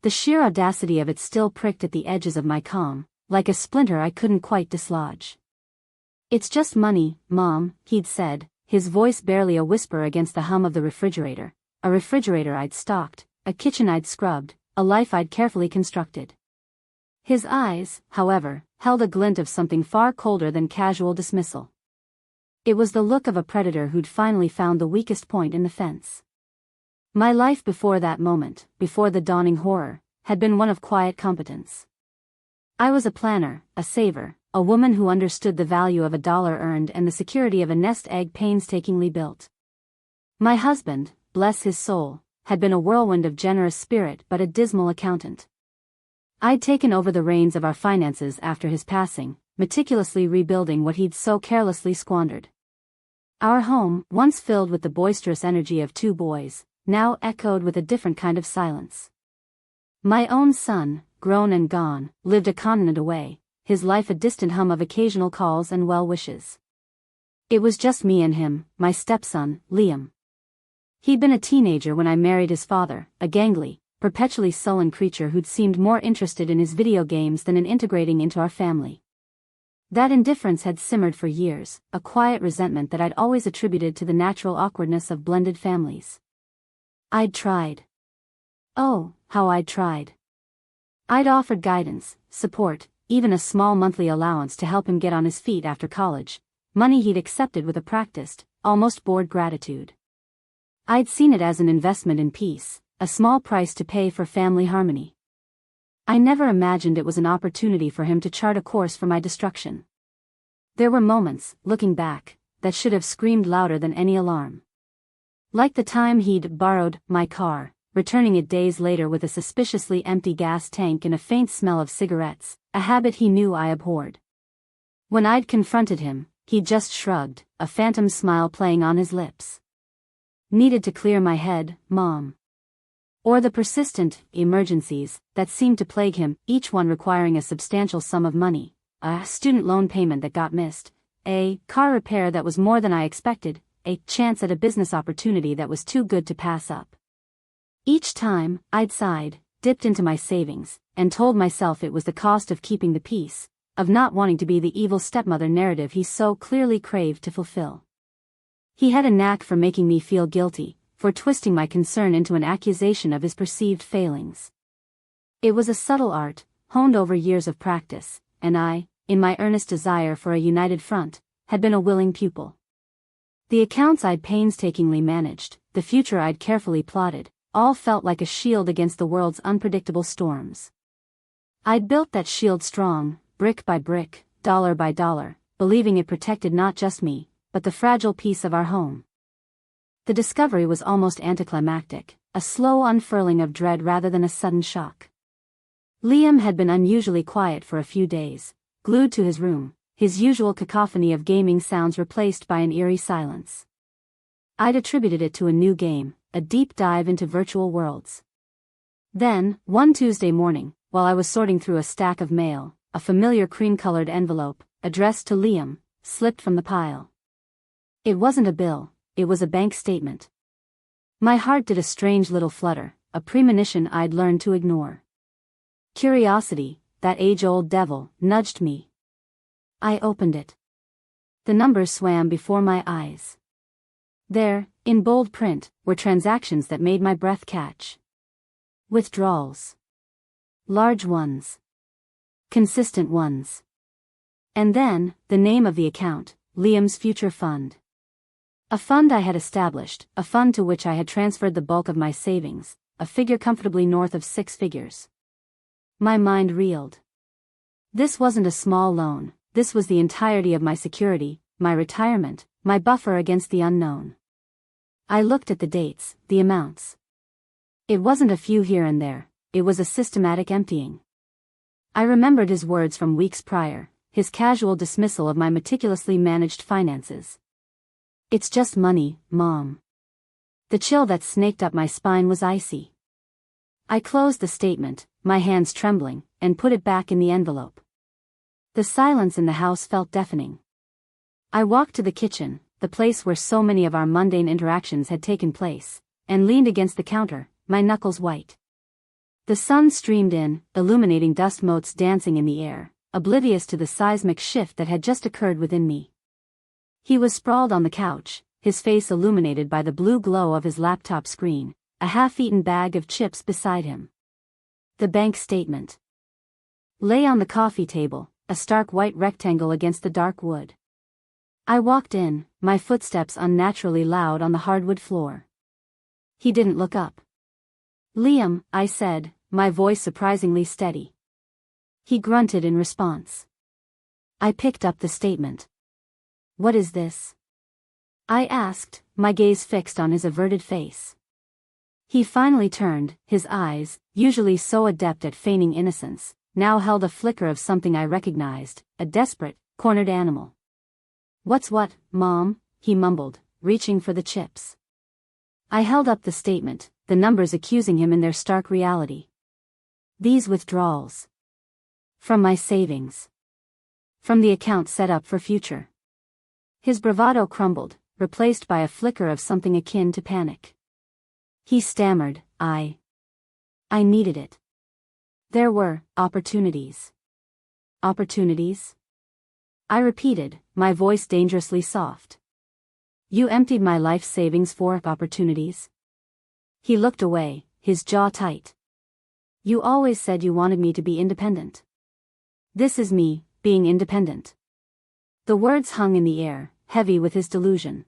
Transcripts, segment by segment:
The sheer audacity of it still pricked at the edges of my calm, like a splinter I couldn't quite dislodge. "It's just money, Mom," he'd said, his voice barely a whisper against the hum of the refrigerator. A refrigerator I'd stocked, a kitchen I'd scrubbed, a life I'd carefully constructed. His eyes, however, held a glint of something far colder than casual dismissal. It was the look of a predator who'd finally found the weakest point in the fence. My life before that moment, before the dawning horror, had been one of quiet competence. I was a planner, a saver, a woman who understood the value of a dollar earned and the security of a nest egg painstakingly built. My husband, bless his soul, had been a whirlwind of generous spirit but a dismal accountant. I'd taken over the reins of our finances after his passing, meticulously rebuilding what he'd so carelessly squandered. Our home, once filled with the boisterous energy of two boys, now echoed with a different kind of silence. My own son, grown and gone, lived a continent away, his life a distant hum of occasional calls and well wishes. It was just me and him, my stepson, Liam. He'd been a teenager when I married his father, a gangly, perpetually sullen creature who'd seemed more interested in his video games than in integrating into our family. That indifference had simmered for years, a quiet resentment that I'd always attributed to the natural awkwardness of blended families. I'd tried. Oh, how I'd tried. I'd offered guidance, support, even a small monthly allowance to help him get on his feet after college, money he'd accepted with a practiced, almost bored gratitude. I'd seen it as an investment in peace, a small price to pay for family harmony. I never imagined it was an opportunity for him to chart a course for my destruction. There were moments, looking back, that should have screamed louder than any alarm. Like the time he'd borrowed my car, returning it days later with a suspiciously empty gas tank and a faint smell of cigarettes, a habit he knew I abhorred. When I'd confronted him, he just shrugged, a phantom smile playing on his lips. "Needed to clear my head, Mom." Or the persistent emergencies that seemed to plague him, each one requiring a substantial sum of money, a student loan payment that got missed, a car repair that was more than I expected, a chance at a business opportunity that was too good to pass up. Each time, I'd sighed, dipped into my savings, and told myself it was the cost of keeping the peace, of not wanting to be the evil stepmother narrative he so clearly craved to fulfill. He had a knack for making me feel guilty, for twisting my concern into an accusation of his perceived failings. It was a subtle art, honed over years of practice, and I, in my earnest desire for a united front, had been a willing pupil. The accounts I'd painstakingly managed, the future I'd carefully plotted, all felt like a shield against the world's unpredictable storms. I'd built that shield strong, brick by brick, dollar by dollar, believing it protected not just me, but the fragile peace of our home. The discovery was almost anticlimactic, a slow unfurling of dread rather than a sudden shock. Liam had been unusually quiet for a few days, glued to his room, his usual cacophony of gaming sounds replaced by an eerie silence. I'd attributed it to a new game, a deep dive into virtual worlds. Then, one Tuesday morning, while I was sorting through a stack of mail, a familiar cream-colored envelope, addressed to Liam, slipped from the pile. It wasn't a bill, it was a bank statement. My heart did a strange little flutter, a premonition I'd learned to ignore. Curiosity, that age-old devil, nudged me. I opened it. The numbers swam before my eyes. There, in bold print, were transactions that made my breath catch. Withdrawals. Large ones. Consistent ones. And then, the name of the account, Liam's Future Fund. A fund I had established, a fund to which I had transferred the bulk of my savings, a figure comfortably north of 6 figures. My mind reeled. This wasn't a small loan, this was the entirety of my security, my retirement, my buffer against the unknown. I looked at the dates, the amounts. It wasn't a few here and there, it was a systematic emptying. I remembered his words from weeks prior, his casual dismissal of my meticulously managed finances. "It's just money, Mom." The chill that snaked up my spine was icy. I closed the statement, my hands trembling, and put it back in the envelope. The silence in the house felt deafening. I walked to the kitchen, the place where so many of our mundane interactions had taken place, and leaned against the counter, my knuckles white. The sun streamed in, illuminating dust motes dancing in the air, oblivious to the seismic shift that had just occurred within me. He was sprawled on the couch, his face illuminated by the blue glow of his laptop screen, a half-eaten bag of chips beside him. The bank statement lay on the coffee table, a stark white rectangle against the dark wood. I walked in, my footsteps unnaturally loud on the hardwood floor. He didn't look up. "Liam," I said, my voice surprisingly steady. He grunted in response. I picked up the statement. "What is this?" I asked, my gaze fixed on his averted face. He finally turned, his eyes, usually so adept at feigning innocence, now held a flicker of something I recognized, a desperate, cornered animal. "What's what, Mom?" he mumbled, reaching for the chips. I held up the statement, the numbers accusing him in their stark reality. "These withdrawals. From my savings. From the account set up for future." His bravado crumbled, replaced by a flicker of something akin to panic. He stammered, I needed it. There were opportunities." "Opportunities?" I repeated, my voice dangerously soft. "You emptied my life savings for opportunities?" He looked away, his jaw tight. "You always said you wanted me to be independent. This is me, being independent." The words hung in the air, heavy with his delusion.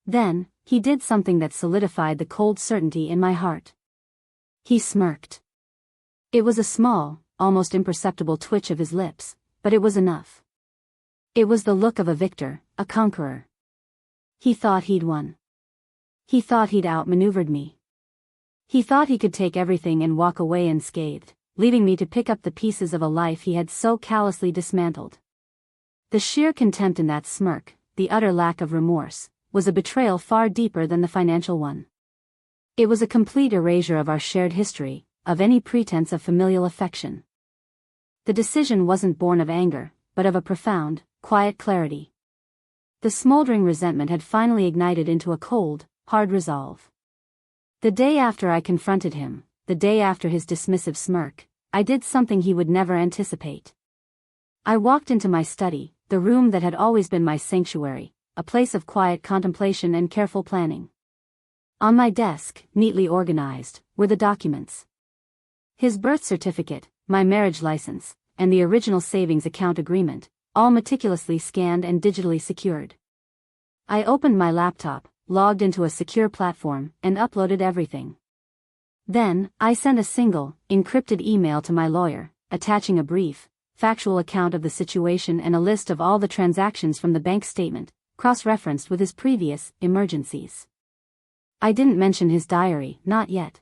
Then, he did something that solidified the cold certainty in my heart. He smirked. It was a small, almost imperceptible twitch of his lips, but it was enough. It was the look of a victor, a conqueror. He thought he'd won. He thought he'd outmaneuvered me. He thought he could take everything and walk away unscathed, leaving me to pick up the pieces of a life he had so callously dismantled. The sheer contempt in that smirk, the utter lack of remorse, was a betrayal far deeper than the financial one. It was a complete erasure of our shared history, of any pretense of familial affection. The decision wasn't born of anger, but of a profound, quiet clarity. The smoldering resentment had finally ignited into a cold, hard resolve. The day after I confronted him, the day after his dismissive smirk, I did something he would never anticipate. I walked into my study, the room that had always been my sanctuary, a place of quiet contemplation and careful planning. On my desk, neatly organized, were the documents. His birth certificate, my marriage license, and the original savings account agreement, all meticulously scanned and digitally secured. I opened my laptop, logged into a secure platform, and uploaded everything. Then, I sent a single, encrypted email to my lawyer, attaching a brief, factual account of the situation and a list of all the transactions from the bank statement, cross-referenced with his previous emergencies. I didn't mention his diary, not yet.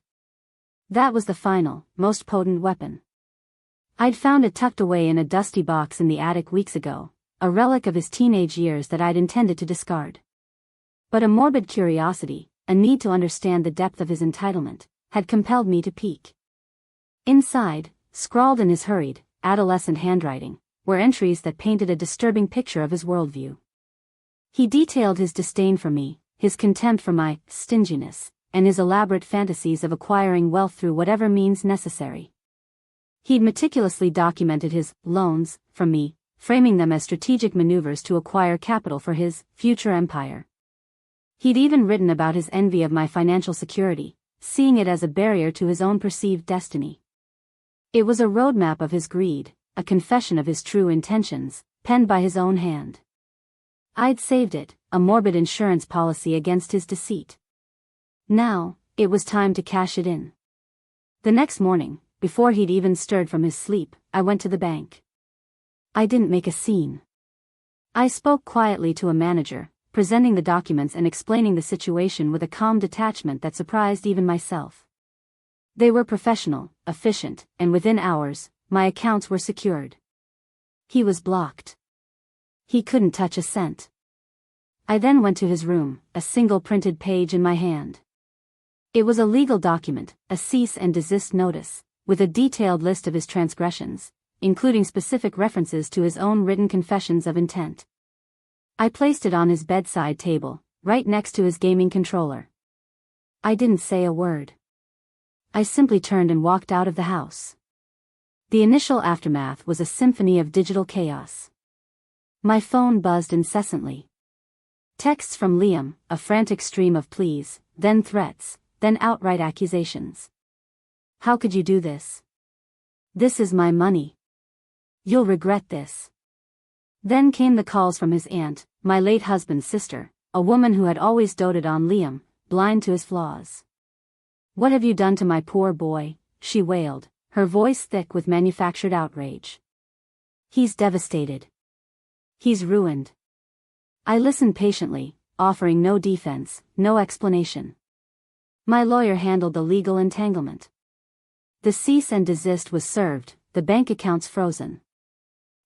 That was the final, most potent weapon. I'd found it tucked away in a dusty box in the attic weeks ago, a relic of his teenage years that I'd intended to discard. But a morbid curiosity, a need to understand the depth of his entitlement, had compelled me to peek. Inside, scrawled in his hurried, adolescent handwriting, were entries that painted a disturbing picture of his worldview. He detailed his disdain for me, his contempt for my stinginess, and his elaborate fantasies of acquiring wealth through whatever means necessary. He'd meticulously documented his loans from me, framing them as strategic maneuvers to acquire capital for his future empire. He'd even written about his envy of my financial security, seeing it as a barrier to his own perceived destiny. It was a roadmap of his greed, a confession of his true intentions, penned by his own hand. I'd saved it, a morbid insurance policy against his deceit. Now, it was time to cash it in. The next morning, before he'd even stirred from his sleep, I went to the bank. I didn't make a scene. I spoke quietly to a manager, presenting the documents and explaining the situation with a calm detachment that surprised even myself. They were professional, efficient, and within hours, my accounts were secured. He was blocked. He couldn't touch a cent. I then went to his room, a single printed page in my hand. It was a legal document, a cease and desist notice, with a detailed list of his transgressions, including specific references to his own written confessions of intent. I placed it on his bedside table, right next to his gaming controller. I didn't say a word. I simply turned and walked out of the house. The initial aftermath was a symphony of digital chaos. My phone buzzed incessantly. Texts from Liam, a frantic stream of pleas, then threats, then outright accusations. How could you do this? This is my money. You'll regret this. Then came the calls from his aunt, my late husband's sister, a woman who had always doted on Liam, blind to his flaws. What have you done to my poor boy? She wailed, her voice thick with manufactured outrage. He's devastated. He's ruined. I listened patiently, offering no defense, no explanation. My lawyer handled the legal entanglement. The cease and desist was served, the bank accounts frozen.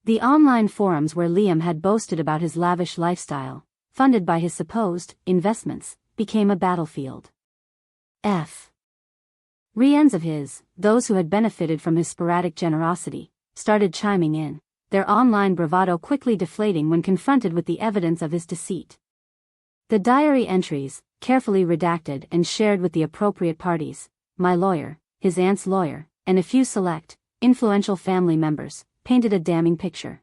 The online forums where Liam had boasted about his lavish lifestyle, funded by his supposed investments, became a battlefield. Friends of his, those who had benefited from his sporadic generosity, started chiming in, their online bravado quickly deflating when confronted with the evidence of his deceit. The diary entries, carefully redacted and shared with the appropriate parties, my lawyer, his aunt's lawyer, and a few select, influential family members, painted a damning picture.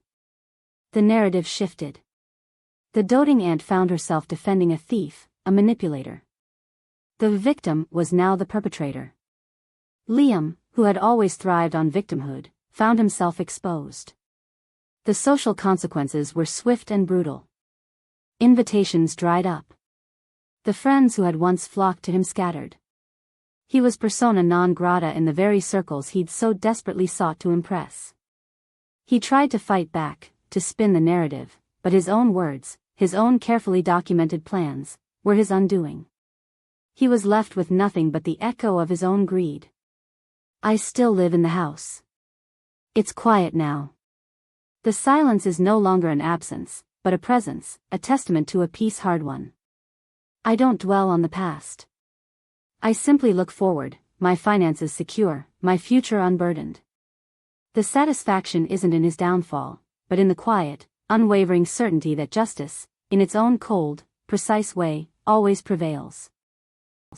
The narrative shifted. The doting aunt found herself defending a thief, a manipulator. The victim was now the perpetrator. Liam, who had always thrived on victimhood, found himself exposed. The social consequences were swift and brutal. Invitations dried up. The friends who had once flocked to him scattered. He was persona non grata in the very circles he'd so desperately sought to impress. He tried to fight back, to spin the narrative, but his own words, his own carefully documented plans, were his undoing. He was left with nothing but the echo of his own greed. I still live in the house. It's quiet now. The silence is no longer an absence, but a presence, a testament to a peace hard won. I don't dwell on the past. I simply look forward, my finances secure, my future unburdened. The satisfaction isn't in his downfall, but in the quiet, unwavering certainty that justice, in its own cold, precise way, always prevails.